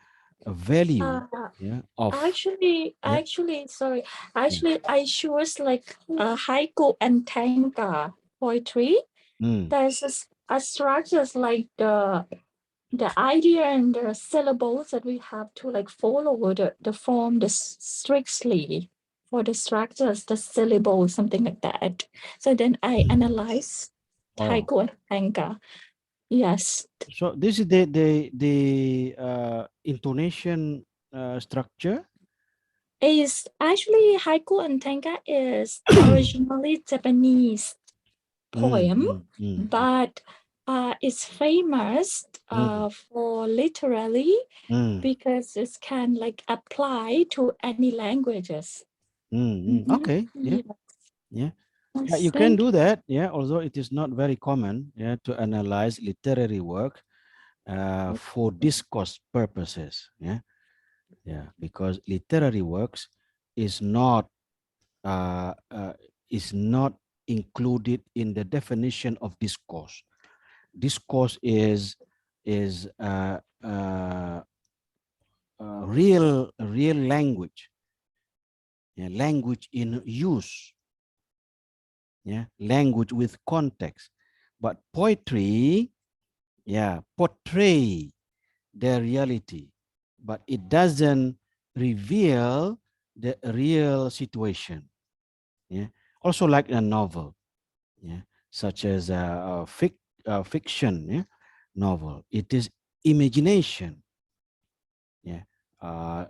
value, Uh, yeah, of yeah, sorry. yeah. Actually, I choose like haiku and tanka poetry. Mm. There's a structures like the idea and the syllables that we have to like follow the form the strictly for the structures, the syllables, something like that. So then I analyze Oh, haiku and tanka. Yes, so this is the intonation structure. is actually haiku and tanka is originally Japanese Mm, poem, mm, mm, but it's famous mm, for literally mm, because it can like apply to any languages. Mhm. Okay, yeah, Yes, yeah, yeah. yes, You can thank do you. that, yeah. Although it is not very common, yeah, to analyze literary work for discourse purposes, yeah. Yeah, because literary works is not uh, uh, is not included in the definition of discourse. Discourse is real language, yeah, language in use, yeah, language with context. But poetry, yeah, portray the reality, but it doesn't reveal the real situation. Yeah, also like a novel, yeah, such as fiction, yeah, novel. It is imagination. Yeah,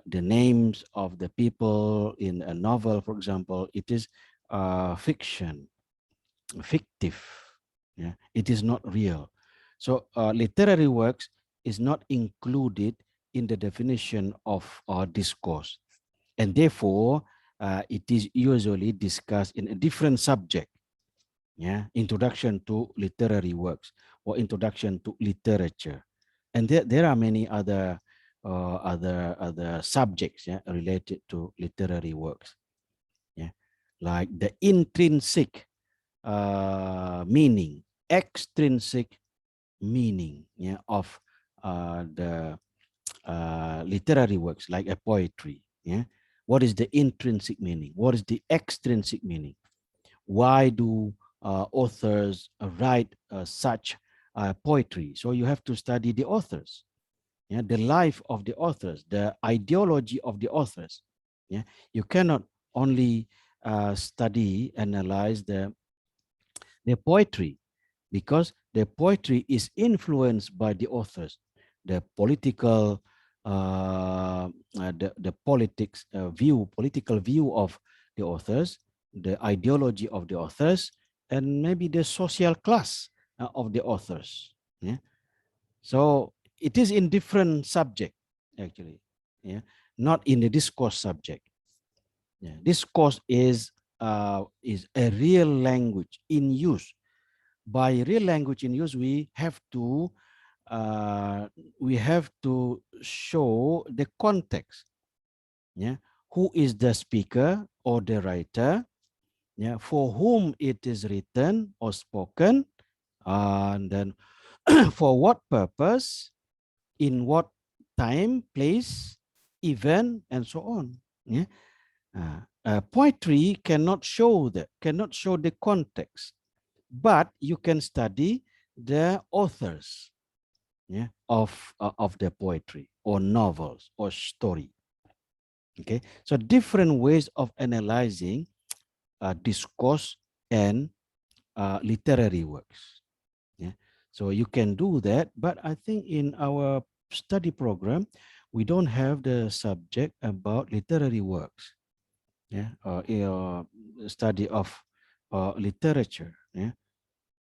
the names of the people in a novel, for example, it is fiction, fictive. Yeah, it is not real. So literary works is not included in the definition of discourse, and therefore it is usually discussed in a different subject. Yeah, introduction to literary works or introduction to literature, and there are many other subjects, yeah, related to literary works. Yeah, like the intrinsic meaning, extrinsic meaning, yeah, of the literary works like a poetry. Yeah, what is the intrinsic meaning? What is the extrinsic meaning? Why do authors write such poetry? So you have to study the authors, yeah, the life of the authors, the ideology of the authors. Yeah, you cannot only study, analyze the poetry, because the poetry is influenced by the authors, the political, the politics political view of the authors, the ideology of the authors, and maybe the social class of the authors. Yeah, so it is in different subject actually. Yeah, not in the discourse subject. Yeah, discourse is a real language in use. By real language in use, uh, we have to show the context. Yeah, who is the speaker or the writer? Yeah, for whom it is written or spoken, and then for what purpose, in what time, place, event, and so on. Yeah, poetry cannot show the context, but you can study the authors, yeah, of the poetry or novels or story. Okay, so different ways of analyzing discourse and literary works. Yeah, so you can do that, but I think in our study program we don't have the subject about literary works. Yeah, study of literature. Yeah,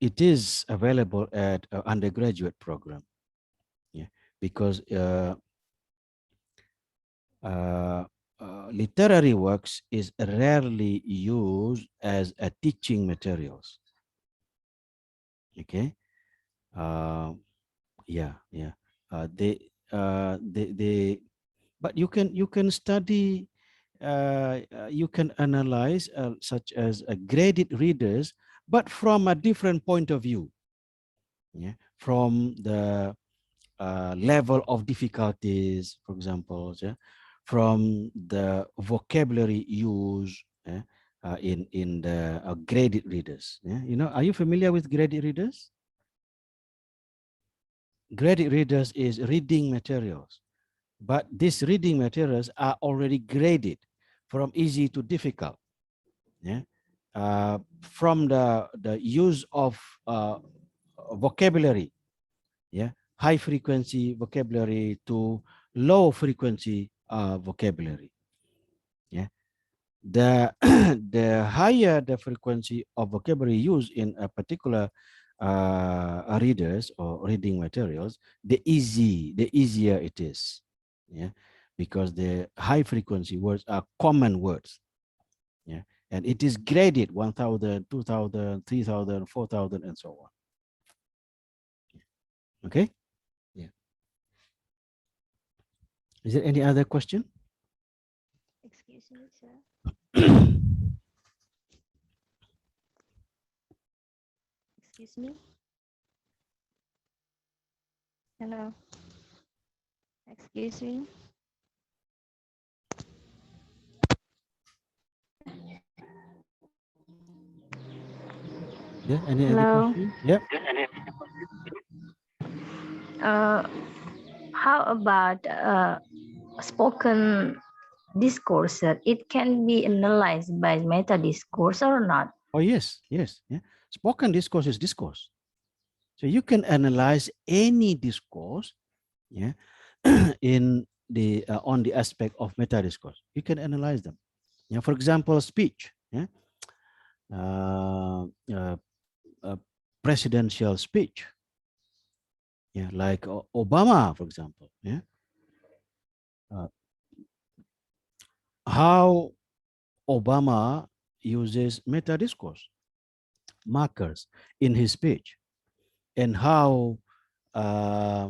it is available at undergraduate program. Yeah, because uh, literary works is rarely used as a teaching materials. Okay, uh, yeah. They but you can study, you can analyze such as graded readers, but from a different point of view. Yeah, from the level of difficulties, for example, yeah, from the vocabulary used, yeah, in the graded readers. Yeah, are you familiar with graded readers? Graded readers is reading materials, but these reading materials are already graded from easy to difficult. Yeah, from the use of vocabulary. Yeah, high frequency vocabulary to low frequency vocabulary. Yeah, the the higher the frequency of vocabulary used in a particular readers or reading materials, the easier it is. Yeah, because the high frequency words are common words. Yeah, and it is graded 1,000, 2,000, 3,000, 4,000, and so on. Okay. Yeah. Is there any other question? Excuse me, sir. Excuse me. Hello. Excuse me. Yeah, any other Hello. question? Yep. Uh, how about spoken discourse? It can be analyzed by meta discourse or not? Oh, yes, yes. Yeah. Spoken discourse is discourse. So you can analyze any discourse, yeah, in the on the aspect of meta discourse. You can analyze them. Yeah, for example, speech. Yeah, uh, uh, presidential speech. Yeah, like Obama, for example. Yeah, uh, how Obama uses meta discourse markers in his speech, and how uh,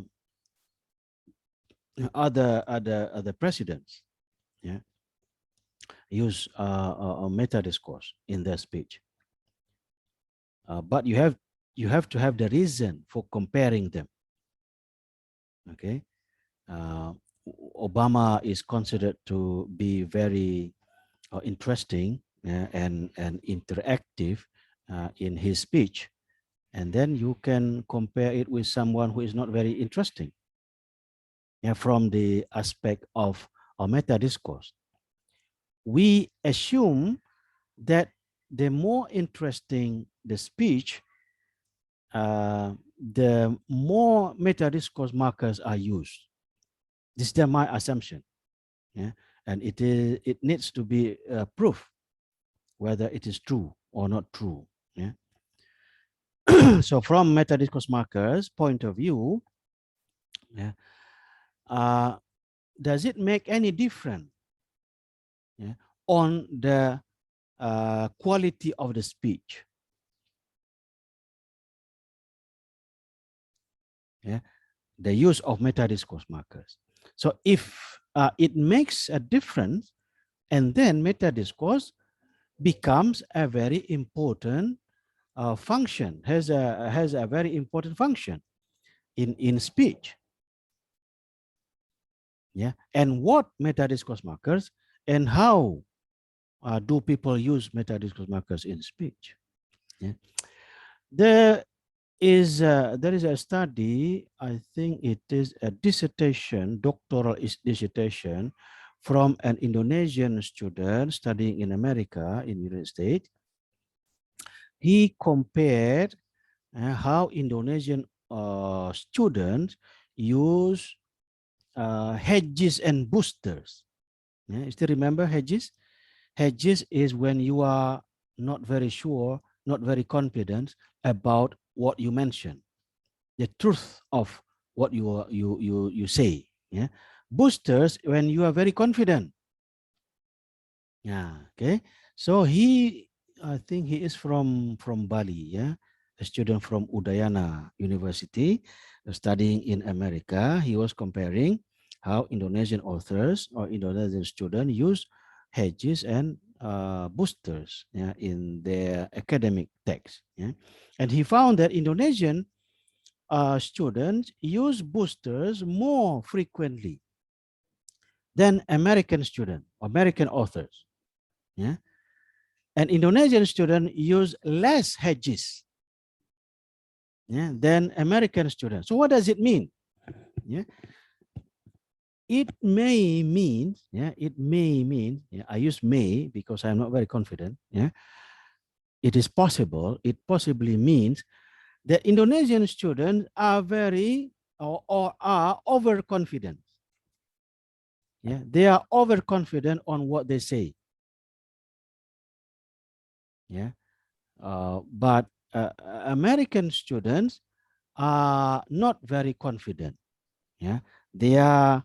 other presidents, yeah, use a meta discourse in their speech. But you have to have the reason for comparing them. Okay, uh, Obama is considered to be very interesting and interactive in his speech, and then you can compare it with someone who is not very interesting. Yeah, from the aspect of a meta discourse, we assume that the more interesting the speech, the more meta discourse markers are used. This is my assumption. Yeah, and it needs to be proof whether it is true or not true. Yeah. So from meta discourse markers point of view, yeah, does it make any difference, yeah, on the quality of the speech? Yeah, the use of meta discourse markers. So if it makes a difference, and then meta discourse becomes a very important function, has a very important function in speech. Yeah, and what meta discourse markers, and how do people use meta discourse markers in speech? Yeah, there is a study. I think it is a dissertation, doctoral dissertation, from an Indonesian student studying in America, in the United States. He compared how Indonesian students use hedges and boosters. Yeah, you still remember hedges? Hedges is when you are not very sure, not very confident about what you mention, the truth of what you say. Yeah, boosters when you are very confident. Yeah, okay. So I think he is from Bali. Yeah, a student from Udayana University, studying in America. He was comparing how Indonesian authors or Indonesian students use hedges and boosters, yeah, in their academic text. Yeah, and he found that Indonesian students use boosters more frequently than American students, American authors. Yeah, and Indonesian students use less hedges, yeah, than American students. So what does it mean? Yeah, it may mean, yeah, it may mean, yeah, I use may because I'm not very confident. Yeah, it is possible, it possibly means that Indonesian students are very or are overconfident. Yeah, they are overconfident on what they say. Yeah, but American students are not very confident. Yeah, they are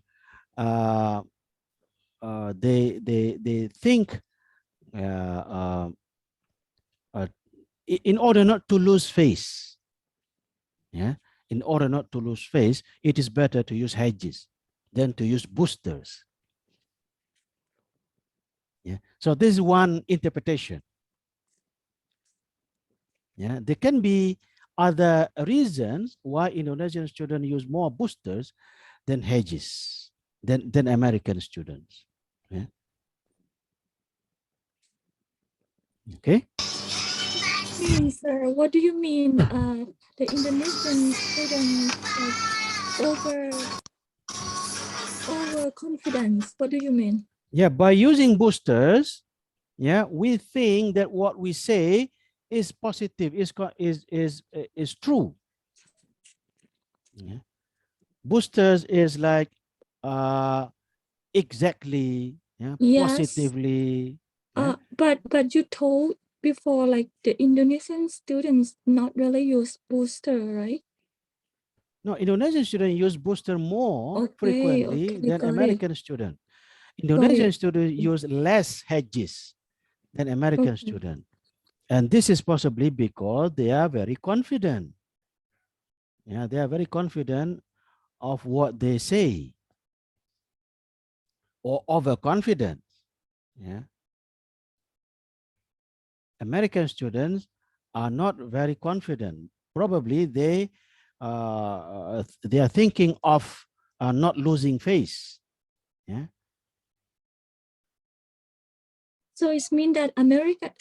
they think uh, uh, uh, in order not to lose face. Yeah, in order not to lose face, it is better to use hedges. than to use boosters. Yeah. So this is one interpretation. Yeah. There can be other reasons why Indonesian students use more boosters than hedges, than American students. Yeah. Okay. Hey, sir, what do you mean? The Indonesian students like overconfidence. What do you mean? Yeah. By using boosters, yeah, we think that what we say is positive, is true. Yeah. Boosters is like exactly, yeah, Yes. positively. Yeah. But you told before like the Indonesian students not really use booster, right? No, Indonesian students use booster more Okay, frequently okay, than got it, American students. got Indonesian it. students use less hedges than American Okay. students. And this is possibly because they are very confident. Yeah, they are very confident of what they say, or overconfident. Yeah. American students are not very confident. Probably they are thinking of not losing face. Yeah. So it's mean that American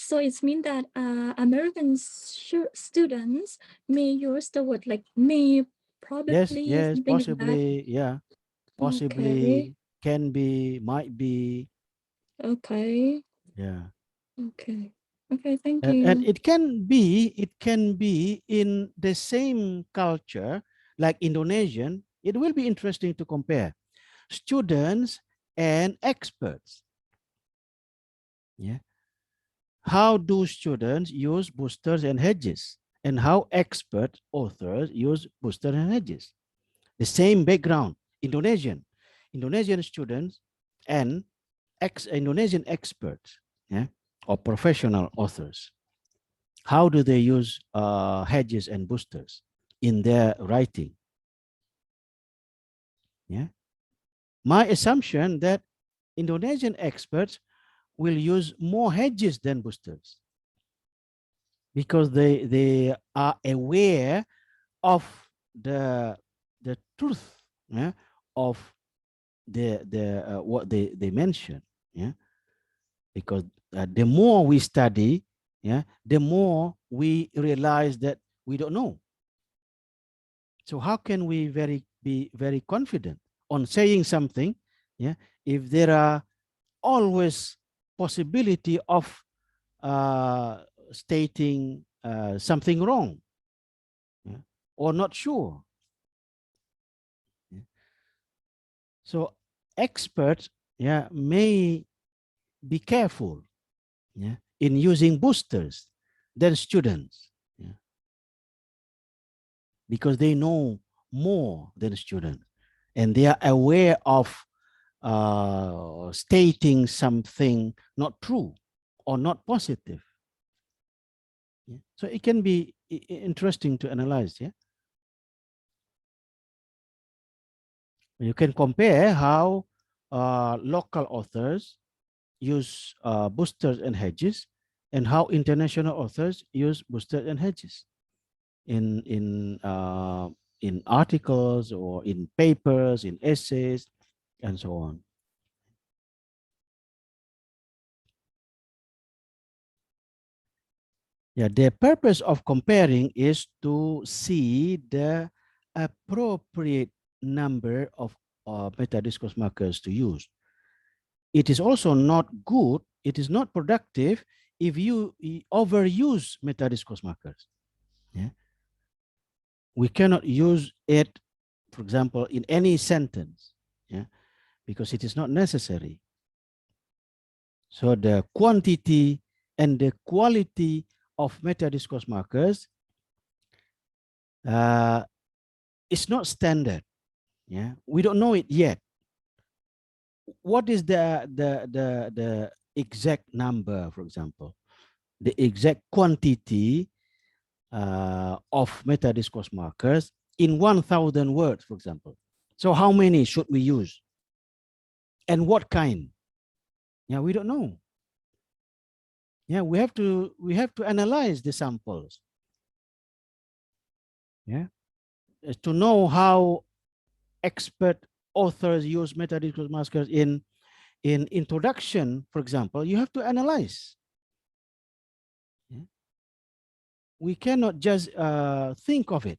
students may use the word like may, Yes, probably, yes, something like that. possibly, yeah, Okay, possibly, can be, might be, okay, yeah. okay, okay. Thank And you. it can be in the same culture like Indonesian. It will be interesting to compare students and experts. Yeah. How do students use boosters and hedges? And how expert authors use boosters and hedges? The same background, Indonesian students and Indonesian experts, yeah, or professional authors. How do they use hedges and boosters in their writing? Yeah. My assumption that Indonesian experts will use more hedges than boosters because they are aware of the truth, yeah, of the what they mention. Yeah. Because the more we study, yeah, the more we realize that we don't know. So how can we be very confident on saying something, yeah, if there are always possibility of uh, stating something wrong, yeah, or not sure. Yeah. So experts, yeah, may be careful, yeah, in using boosters than students, yeah, because they know more than students and they are aware of stating something not true or not positive. Yeah. So it can be interesting to analyze. Yeah. You can compare how local authors use boosters and hedges and how international authors use boosters and hedges in articles or in papers, in essays, and so on. Yeah, the purpose of comparing is to see the appropriate number of metadiscourse markers to use. It is also not good, it is not productive if you overuse metadiscourse markers. Yeah? We cannot use it, for example, in any sentence, yeah, because it is not necessary. So the quantity and the quality of metadiscourse markers is not standard. Yeah, we don't know it yet. What is the exact number, for example, the exact quantity of metadiscourse markers in 1,000 words, for example? So how many should we use? and what kind? Yeah, we don't know. Yeah, we have to analyze the samples. Yeah, to know how expert authors use metadiscourse markers in introduction, for example, you have to analyze. Yeah. We cannot just think of it.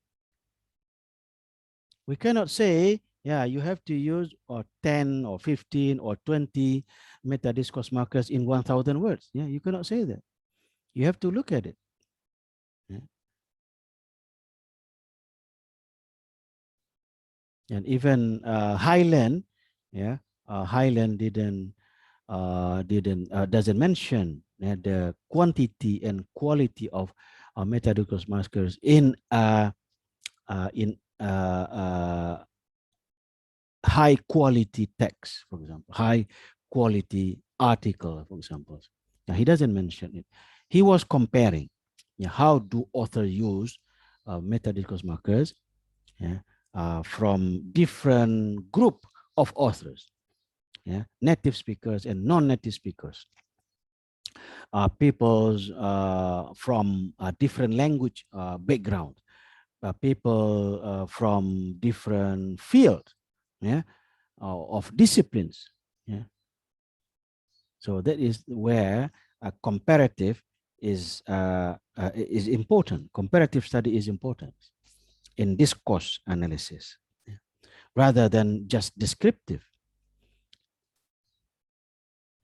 We cannot say, yeah, you have to use 10 or 15 or 20 metadiscourse markers in 1,000 words. Yeah, you cannot say that. You have to look at it. Yeah. And even Highland, yeah, Highland doesn't mention the quantity and quality of metadiscourse markers in high quality text, for example, high quality article, for example. Now, he doesn't mention it. He was comparing, yeah, how do authors use metadiscourse markers, yeah, from different group of authors, yeah, native speakers and non-native speakers, peoples from different language background, people from different fields, yeah, of disciplines. Yeah. So that is where comparative is important. Comparative study is important in discourse analysis, yeah, rather than just descriptive.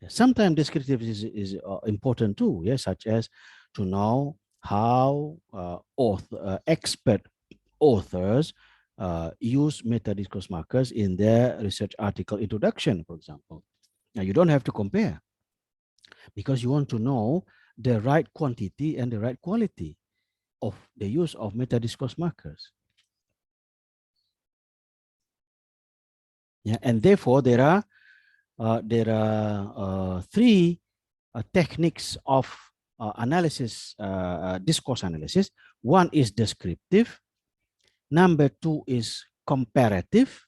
Sometimes descriptive is important too, yeah, such as to know how expert authors use metadiscourse markers in their research article introduction, for example. Now, you don't have to compare because you want to know the right quantity and the right quality of the use of metadiscourse markers. Yeah, and therefore there are three techniques of analysis, discourse analysis. One is descriptive. Number two is comparative.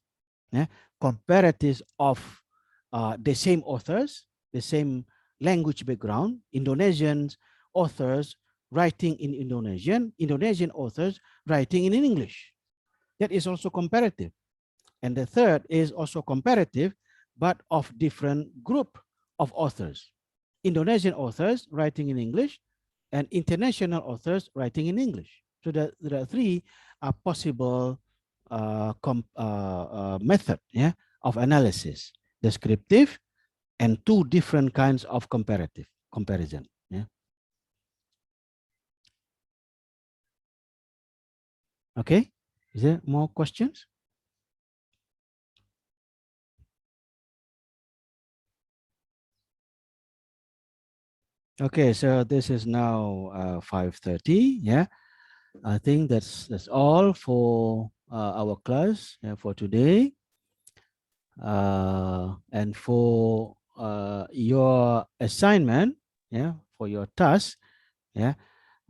Yeah, comparatives of the same authors, the same language background, Indonesian authors writing in Indonesian, Indonesian authors writing in English. That is also comparative. And the third is also comparative, but of different group of authors. Indonesian authors writing in English and international authors writing in English. So there are three possible method, yeah, of analysis: descriptive and two different kinds of comparative comparison. Yeah. Okay. Is there more questions? Okay, so this is now 5:30. Yeah, I think that's all for our class for today. And for your assignment, yeah, for your task, yeah,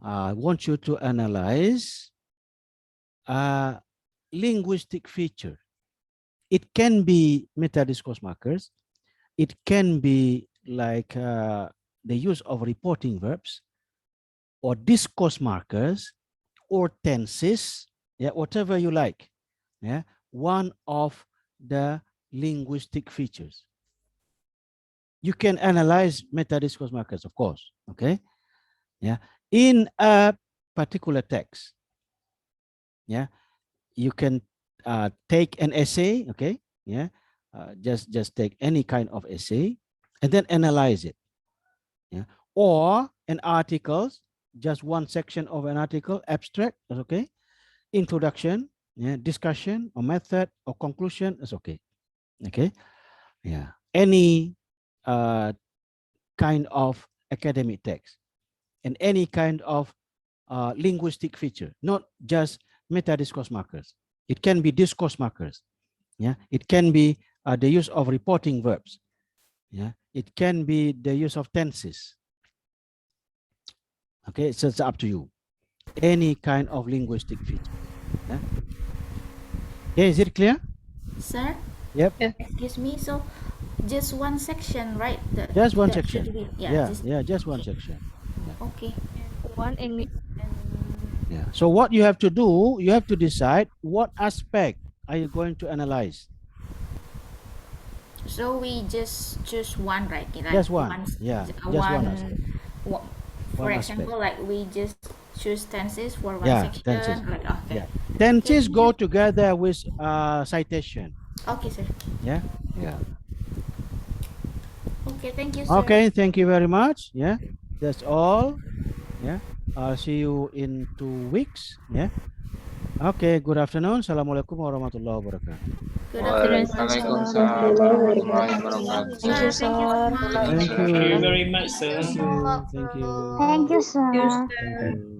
I want you to analyze linguistic feature. It can be metadiscourse markers. It can be like the use of reporting verbs or discourse markers or tenses, yeah, whatever you like. Yeah, one of the linguistic features. You can analyze metadiscourse markers, of course. Okay, yeah, in a particular text. Yeah, you can take an essay. Okay, yeah, just take any kind of essay and then analyze it. Yeah, or an article, just one section of an article, abstract. That's okay. Introduction, yeah, discussion or method or conclusion is okay. Okay, yeah, any kind of academic text and any kind of linguistic feature, not just metadiscourse markers. It can be discourse markers. Yeah, it can be the use of reporting verbs. Yeah, it can be the use of tenses. Okay, so it's up to you. Any kind of linguistic feature. Yeah, yeah, is it clear? Sir, Yep. excuse me. So Just one section, right? Just one that should section. be, Just one okay. section. Yeah. Okay. One English and Yeah. So what you have to do, you have to decide what aspect are you going to analyze. So we just choose one, right? Like Just one. Yeah. Just one aspect. one- for One aspect. example, like we just choose tenses for one Yeah. section. Tenses. Like, okay. Yeah. Tenses go together with citation. Okay, sir. Yeah. Yeah. Okay, thank you, sir. Okay. Thank you very much. Yeah. That's all. Yeah. I'll see you in 2 weeks. Yeah. Okay. Good afternoon. Assalamualaikum warahmatullahi wabarakatuh. Good afternoon. Waalaikumsalam warahmatullahi wabarakatuh. thank you, Sir, thank you so sir. much. Thank Thank you you. very much, sir. Thank you. Thank you. Thank you, sir. Thank you.